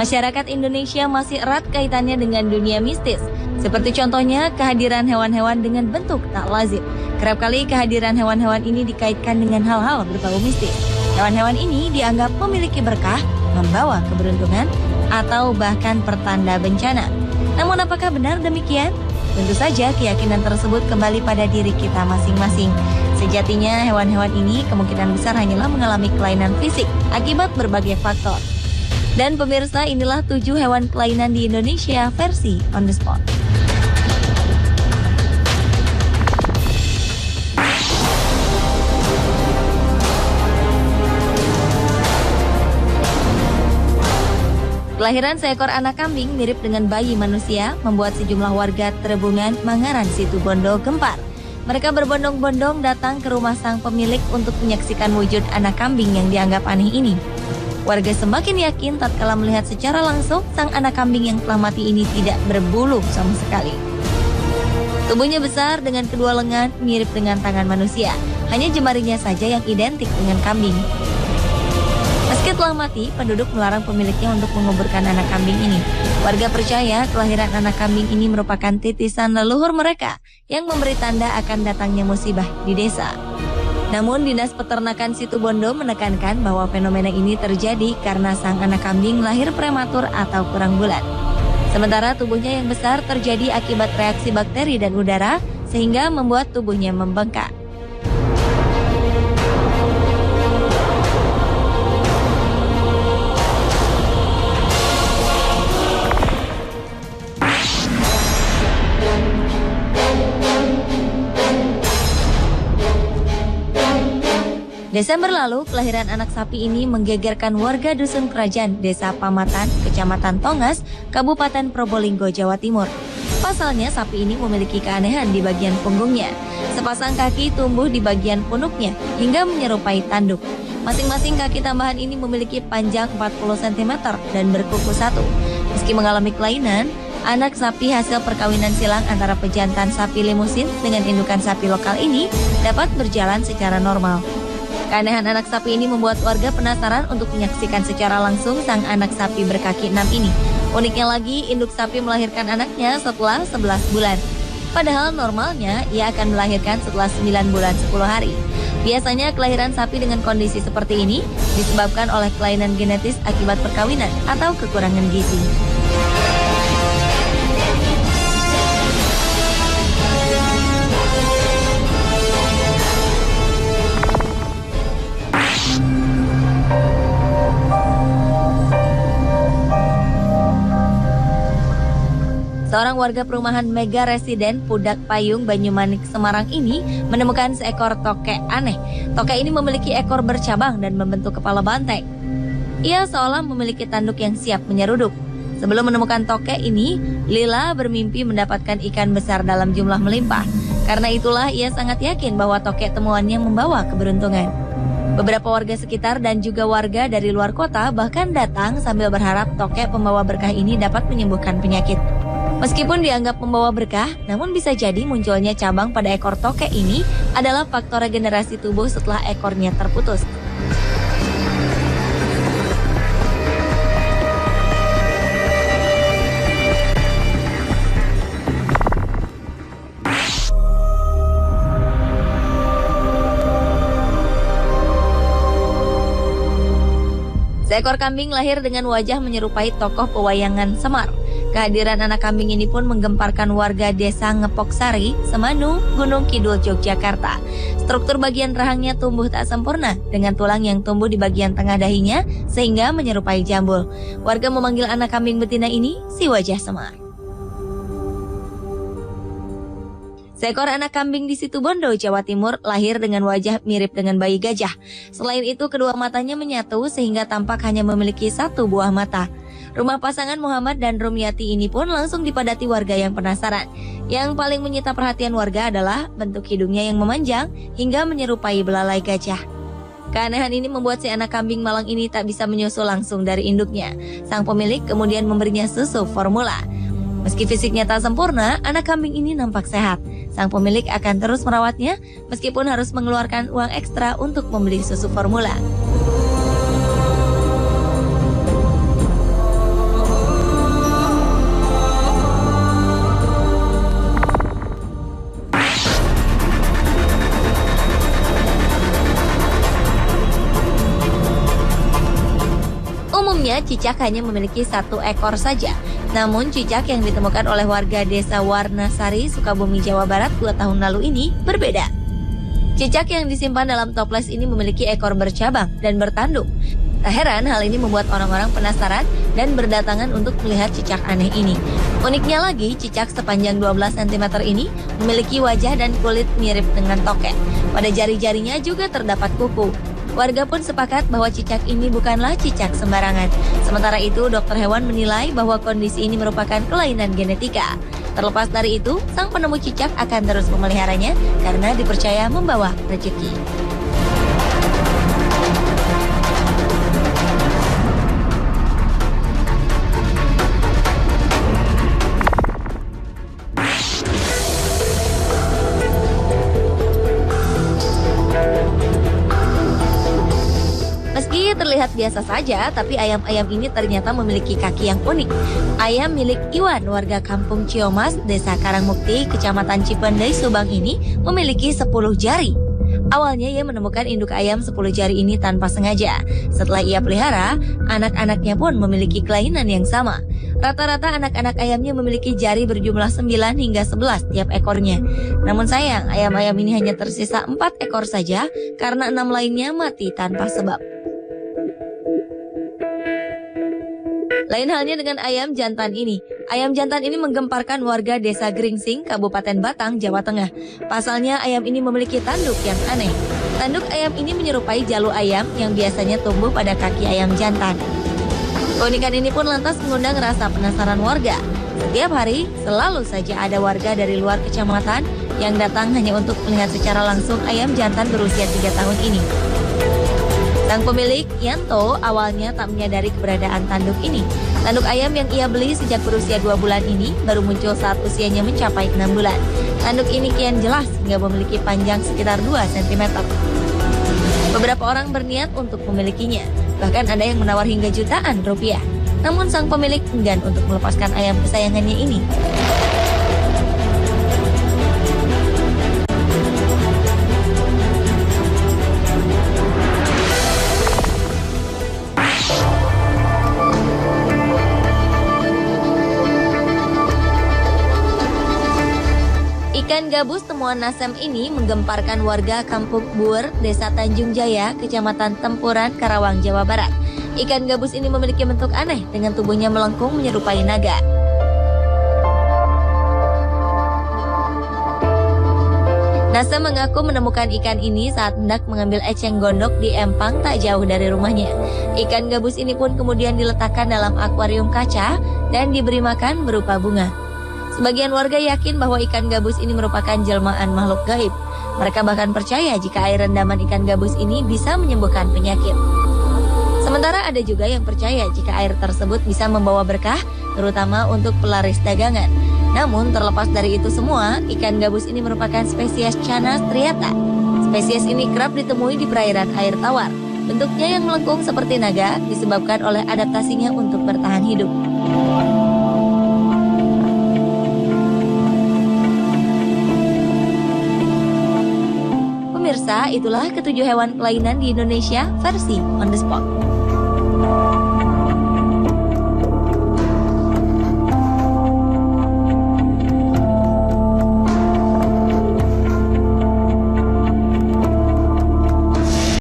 Masyarakat Indonesia masih erat kaitannya dengan dunia mistis. Seperti contohnya kehadiran hewan-hewan dengan bentuk tak lazim. Kerap kali kehadiran hewan-hewan ini dikaitkan dengan hal-hal berbau mistis. Hewan-hewan ini dianggap memiliki berkah, membawa keberuntungan, atau bahkan pertanda bencana. Namun apakah benar demikian? Tentu saja keyakinan tersebut kembali pada diri kita masing-masing. Sejatinya hewan-hewan ini kemungkinan besar hanyalah mengalami kelainan fisik akibat berbagai faktor. Dan pemirsa, inilah 7 hewan kelainan di Indonesia versi On The Spot. Kelahiran seekor anak kambing mirip dengan bayi manusia membuat sejumlah warga Terebungan, Mangaran, Situbondo gempar. Mereka berbondong-bondong datang ke rumah sang pemilik untuk menyaksikan wujud anak kambing yang dianggap aneh ini. Warga semakin yakin tatkala melihat secara langsung sang anak kambing yang telah mati ini tidak berbulu sama sekali. Tubuhnya besar dengan kedua lengan mirip dengan tangan manusia, hanya jemarinya saja yang identik dengan kambing. Meski telah mati, penduduk melarang pemiliknya untuk menguburkan anak kambing ini. Warga percaya kelahiran anak kambing ini merupakan titisan leluhur mereka yang memberi tanda akan datangnya musibah di desa. Namun Dinas Peternakan Situbondo menekankan bahwa fenomena ini terjadi karena sang anak kambing lahir prematur atau kurang bulan. Sementara tubuhnya yang besar terjadi akibat reaksi bakteri dan udara sehingga membuat tubuhnya membengkak. Desember lalu, kelahiran anak sapi ini menggegerkan warga Dusun Kerajaan, Desa Pamatan, Kecamatan Tongas, Kabupaten Probolinggo, Jawa Timur. Pasalnya, sapi ini memiliki keanehan di bagian punggungnya. Sepasang kaki tumbuh di bagian punuknya hingga menyerupai tanduk. Masing-masing kaki tambahan ini memiliki panjang 40 cm dan berkuku satu. Meski mengalami kelainan, anak sapi hasil perkawinan silang antara pejantan sapi limusin dengan indukan sapi lokal ini dapat berjalan secara normal. Keanehan anak sapi ini membuat warga penasaran untuk menyaksikan secara langsung sang anak sapi berkaki 6 ini. Uniknya lagi, induk sapi melahirkan anaknya setelah 11 bulan. Padahal normalnya ia akan melahirkan setelah 9 bulan 10 hari. Biasanya kelahiran sapi dengan kondisi seperti ini disebabkan oleh kelainan genetis akibat perkawinan atau kekurangan gizi. Seorang warga perumahan Mega Residen Pudak Payung, Banyumanik, Semarang ini menemukan seekor tokek aneh. Tokek ini memiliki ekor bercabang dan membentuk kepala banteng. Ia seolah memiliki tanduk yang siap menyeruduk. Sebelum menemukan tokek ini, Lila bermimpi mendapatkan ikan besar dalam jumlah melimpah. Karena itulah ia sangat yakin bahwa tokek temuannya membawa keberuntungan. Beberapa warga sekitar dan juga warga dari luar kota bahkan datang sambil berharap tokek pembawa berkah ini dapat menyembuhkan penyakit. Meskipun dianggap membawa berkah, namun bisa jadi munculnya cabang pada ekor tokek ini adalah faktor regenerasi tubuh setelah ekornya terputus. Seekor kambing lahir dengan wajah menyerupai tokoh pewayangan Semar. Kehadiran anak kambing ini pun menggemparkan warga desa Ngepoksari, Semanu, Gunung Kidul, Yogyakarta. Struktur bagian rahangnya tumbuh tak sempurna dengan tulang yang tumbuh di bagian tengah dahinya sehingga menyerupai jambul. Warga memanggil anak kambing betina ini si wajah Semar. Seekor anak kambing di Situbondo, Jawa Timur lahir dengan wajah mirip dengan bayi gajah. Selain itu, kedua matanya menyatu sehingga tampak hanya memiliki satu buah mata. Rumah pasangan Muhammad dan Rumiati ini pun langsung dipadati warga yang penasaran. Yang paling menyita perhatian warga adalah bentuk hidungnya yang memanjang hingga menyerupai belalai gajah. Keanehan ini membuat si anak kambing malang ini tak bisa menyusu langsung dari induknya. Sang pemilik kemudian memberinya susu formula. Meski fisiknya tak sempurna, anak kambing ini nampak sehat. Sang pemilik akan terus merawatnya meskipun harus mengeluarkan uang ekstra untuk membeli susu formula. Sebelumnya, cicak hanya memiliki 1 ekor saja. Namun, cicak yang ditemukan oleh warga desa Warnasari, Sukabumi, Jawa Barat 2 tahun lalu ini berbeda. Cicak yang disimpan dalam toples ini memiliki ekor bercabang dan bertanduk. Tak heran hal ini membuat orang-orang penasaran dan berdatangan untuk melihat cicak aneh ini. Uniknya lagi, cicak sepanjang 12 cm ini memiliki wajah dan kulit mirip dengan tokek. Pada jari-jarinya juga terdapat kuku. Warga pun sepakat bahwa cicak ini bukanlah cicak sembarangan. Sementara itu, dokter hewan menilai bahwa kondisi ini merupakan kelainan genetika. Terlepas dari itu, sang penemu cicak akan terus memeliharanya karena dipercaya membawa rezeki. Meski terlihat biasa saja, tapi ayam-ayam ini ternyata memiliki kaki yang unik. Ayam milik Iwan, warga kampung Ciomas, Desa Karangmukti, Kecamatan Cipendei, Subang ini memiliki 10 jari. Awalnya ia menemukan induk ayam 10 jari ini tanpa sengaja. Setelah ia pelihara, anak-anaknya pun memiliki kelainan yang sama. Rata-rata anak-anak ayamnya memiliki jari berjumlah 9 hingga 11 tiap ekornya. Namun sayang, ayam-ayam ini hanya tersisa 4 ekor saja karena 6 lainnya mati tanpa sebab. Lain halnya dengan ayam jantan ini. Ayam jantan ini menggemparkan warga desa Gringsing, Kabupaten Batang, Jawa Tengah. Pasalnya ayam ini memiliki tanduk yang aneh. Tanduk ayam ini menyerupai jalu ayam yang biasanya tumbuh pada kaki ayam jantan. Keunikan ini pun lantas mengundang rasa penasaran warga. Setiap hari, selalu saja ada warga dari luar kecamatan yang datang hanya untuk melihat secara langsung ayam jantan berusia 3 tahun ini. Sang pemilik, Yanto, awalnya tak menyadari keberadaan tanduk ini. Tanduk ayam yang ia beli sejak berusia 2 bulan ini baru muncul saat usianya mencapai 6 bulan. Tanduk ini kian jelas hingga memiliki panjang sekitar 2 cm. Beberapa orang berniat untuk memilikinya, bahkan ada yang menawar hingga jutaan rupiah. Namun sang pemilik enggan untuk melepaskan ayam kesayangannya ini. Ikan gabus temuan Nasem ini menggemparkan warga Kampung Buer, Desa Tanjung Jaya, Kecamatan Tempuran, Karawang, Jawa Barat. Ikan gabus ini memiliki bentuk aneh dengan tubuhnya melengkung menyerupai naga. Nasem mengaku menemukan ikan ini saat hendak mengambil eceng gondok di empang tak jauh dari rumahnya. Ikan gabus ini pun kemudian diletakkan dalam akuarium kaca dan diberi makan berupa bunga. Sebagian warga yakin bahwa ikan gabus ini merupakan jelmaan makhluk gaib. Mereka bahkan percaya jika air rendaman ikan gabus ini bisa menyembuhkan penyakit. Sementara ada juga yang percaya jika air tersebut bisa membawa berkah, terutama untuk pelaris dagangan. Namun terlepas dari itu semua, ikan gabus ini merupakan spesies Channa striata. Spesies ini kerap ditemui di perairan air tawar. Bentuknya yang melengkung seperti naga disebabkan oleh adaptasinya untuk bertahan hidup. Pemirsa, itulah ketujuh hewan kelainan di Indonesia versi On The Spot.